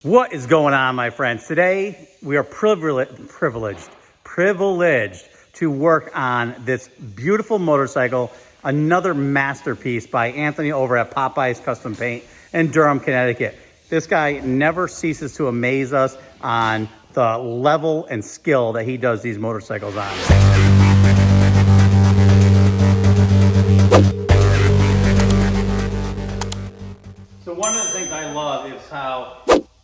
What is going on, my friends? Today we are privileged to work on this beautiful motorcycle, another masterpiece by Anthony over at Popeye's Custom Paint in Durham, Connecticut. This guy never ceases to amaze us on the level and skill that he does these motorcycles on. So one of the things I love is how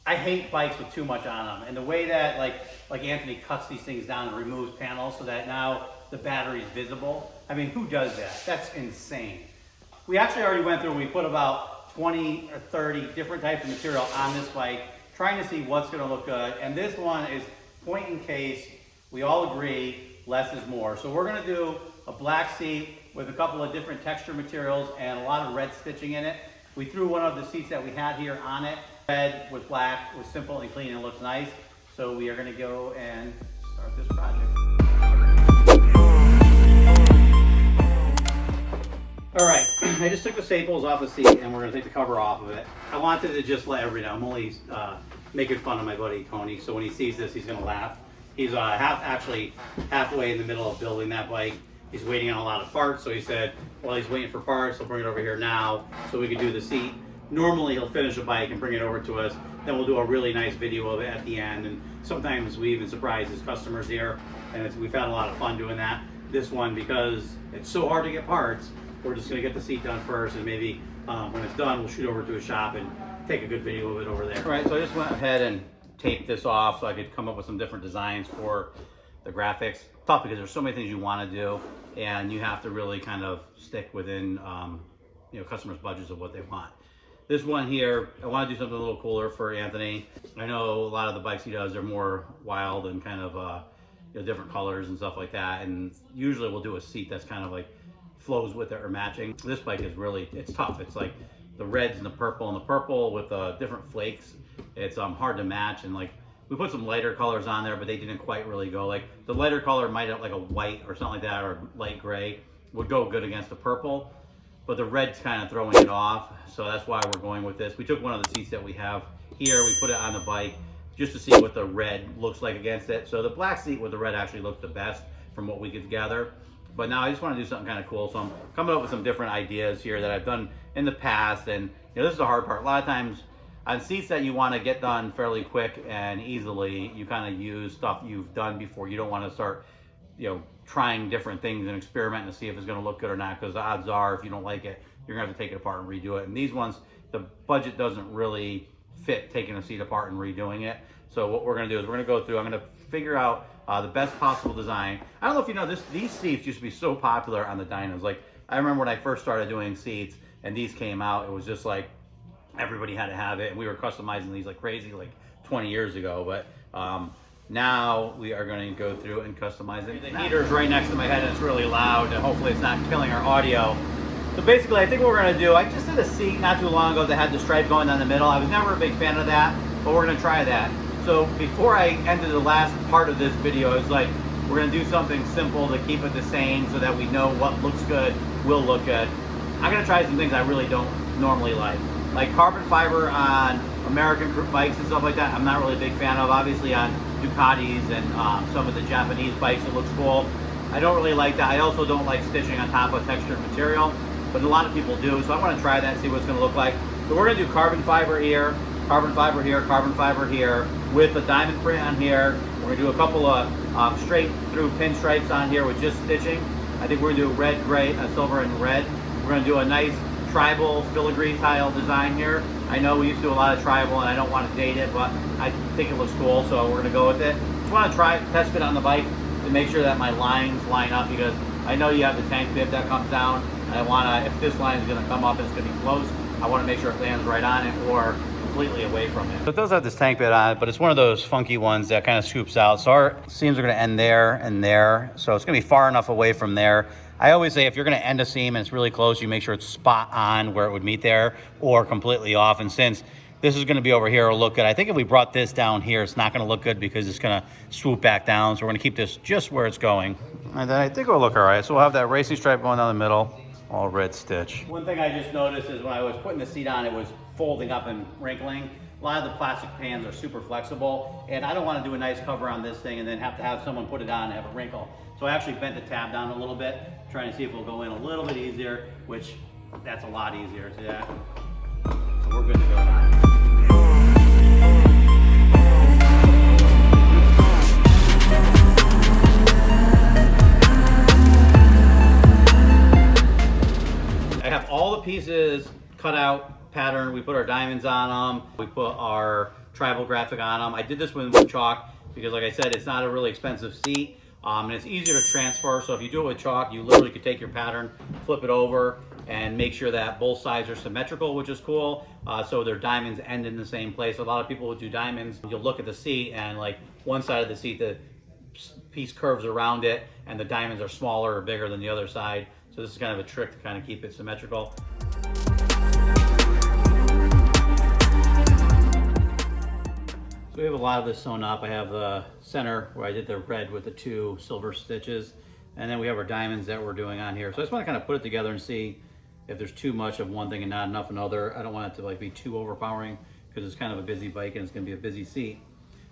I hate bikes with too much on them, and the way that like Anthony cuts these things down and removes panels so that now the battery is visible. I mean, who does that? That's insane. We actually already went through, we put about 20 or 30 different types of material on this bike, trying to see what's gonna look good. And this one is point in case. We all agree, less is more. So we're gonna do a black seat with a couple of different texture materials and a lot of red stitching in it. We threw one of the seats that we had here on it. Red with black was simple and clean and looks nice. So we are gonna go and start this project. All right, I just took the staples off the seat and we're gonna take the cover off of it. I wanted to just let everybody know, I'm only making fun of my buddy Tony, so when he sees this, he's gonna laugh. He's actually halfway in the middle of building that bike. He's waiting on a lot of parts, so he said, while he's waiting for parts, he'll bring it over here now so we can do the seat. Normally he'll finish the bike and bring it over to us, then we'll do a really nice video of it at the end, and sometimes we even surprise his customers here, and we've had a lot of fun doing that. This one, because it's so hard to get parts, we're just gonna get the seat done first, and maybe when it's done, we'll shoot over to a shop and take a good video of it over there. All right, so I just went ahead and taped this off so I could come up with some different designs for the graphics. Tough because there's so many things you want to do, and you have to really kind of stick within customers' budgets of what they want. This one here, I want to do something a little cooler for Anthony. I know a lot of the bikes he does are more wild and kind of different colors and stuff like that, and usually we'll do a seat that's kind of like flows with it or matching. This bike is really, it's tough. It's like the reds and the purple with different flakes. It's hard to match, and like we put some lighter colors on there, but they didn't quite really go. Like the lighter color might have like a white or something like that, or light gray would go good against the purple, but the red's kind of throwing it off. So that's why we're going with this. We took one of the seats that we have here, we put it on the bike just to see what the red looks like against it. So the black seat with the red actually looked the best from what we could gather. But now I just want to do something kind of cool. So I'm coming up with some different ideas here that I've done in the past. And this is the hard part. A lot of times on seats that you want to get done fairly quick and easily, you kind of use stuff you've done before. You don't want to start, trying different things and experimenting to see if it's going to look good or not, because the odds are if you don't like it, you're going to have to take it apart and redo it. And these ones, the budget doesn't really fit taking a seat apart and redoing it. So what we're going to do is we're going to go through, I'm going to figure out the best possible design. I don't know if you know this, these seats used to be so popular on the Dynas. Like I remember when I first started doing seats and these came out, it was just like everybody had to have it, and we were customizing these like crazy like 20 years ago. But now we are going to go through and customize it. The heater's right next to my head and it's really loud, and hopefully it's not killing our audio. So basically I think what we're going to do, I just did a seat not too long ago that had the stripe going down the middle. I was never a big fan of that, but we're going to try that. So before I ended the last part of this video, it's like we're going to do something simple to keep it the same so that we know what looks good will look good. I'm going to try some things I really don't normally like carbon fiber on American bikes and stuff like that. I'm not really a big fan of. Obviously on Ducatis and some of the Japanese bikes, it looks cool. I don't really like that. I also don't like stitching on top of textured material, but a lot of people do. So I want to try that and see what it's going to look like. So we're going to do carbon fiber here, carbon fiber here, carbon fiber here, with a diamond print on here. We're going to do a couple of straight through pinstripes on here with just stitching. I think we're going to do red, gray, silver, and red. We're going to do a nice tribal filigree tile design here. I know we used to do a lot of tribal and I don't want to date it, but I think it looks cool, so we're going to go with it. Just want to test fit on the bike to make sure that my lines line up, because I know you have the tank bib that comes down, and I want to, if this line is going to come up, it's going to be close, I want to make sure it lands right on it or completely away from it. So it does have this tank bit on it, but it's one of those funky ones that kind of scoops out. So our seams are going to end there and there, so it's going to be far enough away from there. I always say if you're going to end a seam and it's really close, you make sure it's spot on where it would meet there or completely off. And since this is going to be over here, it'll look good. I think if we brought this down here, it's not going to look good because it's going to swoop back down. So we're going to keep this just where it's going. And then I think it'll look all right. So we'll have that racing stripe going down the middle, all red stitch. One thing I just noticed is when I was putting the seat on, it was folding up and wrinkling. A lot of the plastic pans are super flexible, and I don't want to do a nice cover on this thing and then have to have someone put it on and have a wrinkle. So I actually bent the tab down a little bit, trying to see if it'll go in a little bit easier, which that's a lot easier. See that? So we're good to go now. I have all the pieces cut out, pattern. We put our diamonds on them. We put our tribal graphic on them. I did this one with chalk because, like I said, it's not a really expensive seat, and it's easier to transfer. So if you do it with chalk, you literally could take your pattern, flip it over, and make sure that both sides are symmetrical, which is cool. So their diamonds end in the same place. A lot of people who do diamonds, you'll look at the seat and like one side of the seat, the piece curves around it, and the diamonds are smaller or bigger than the other side. So this is kind of a trick to kind of keep it symmetrical. So we have a lot of this sewn up. I have the center where I did the red with the 2 silver stitches. And then we have our diamonds that we're doing on here. So I just want to kind of put it together and see if there's too much of one thing and not enough another. I don't want it to like be too overpowering because it's kind of a busy bike and it's going to be a busy seat.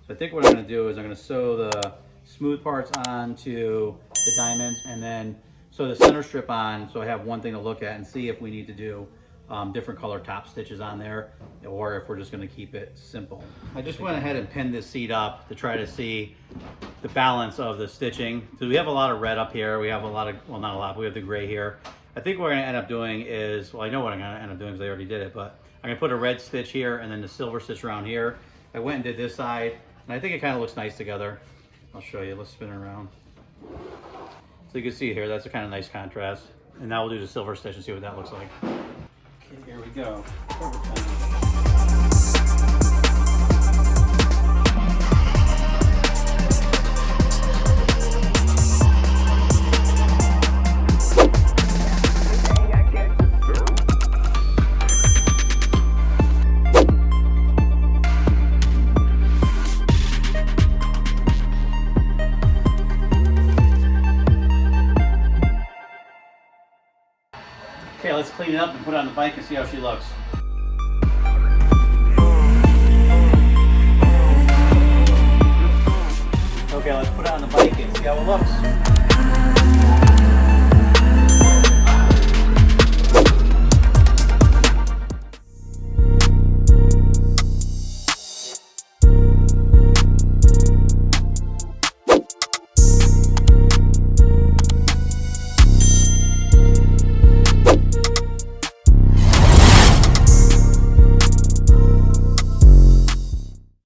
So I think what I'm going to do is I'm going to sew the smooth parts onto the diamonds and then sew the center strip on, so I have one thing to look at and see if we need to do different color top stitches on there or if we're just going to keep it simple. I just went ahead and pinned this seat up to try to see the balance of the stitching. So we have a lot of red up here. We have a lot of, well, not a lot, but we have the gray here. I think what we're going to end up doing is, well, I know what I'm going to end up doing because I already did it, but I'm going to put a red stitch here and then the silver stitch around here. I went and did this side, and I think it kind of looks nice together. I'll show you. Let's spin it around. So you can see here, that's a kind of nice contrast. And now we'll do the silver stitch and see what that looks like. Okay, here we go. Okay, let's clean it up and put it on the bike and see how she looks.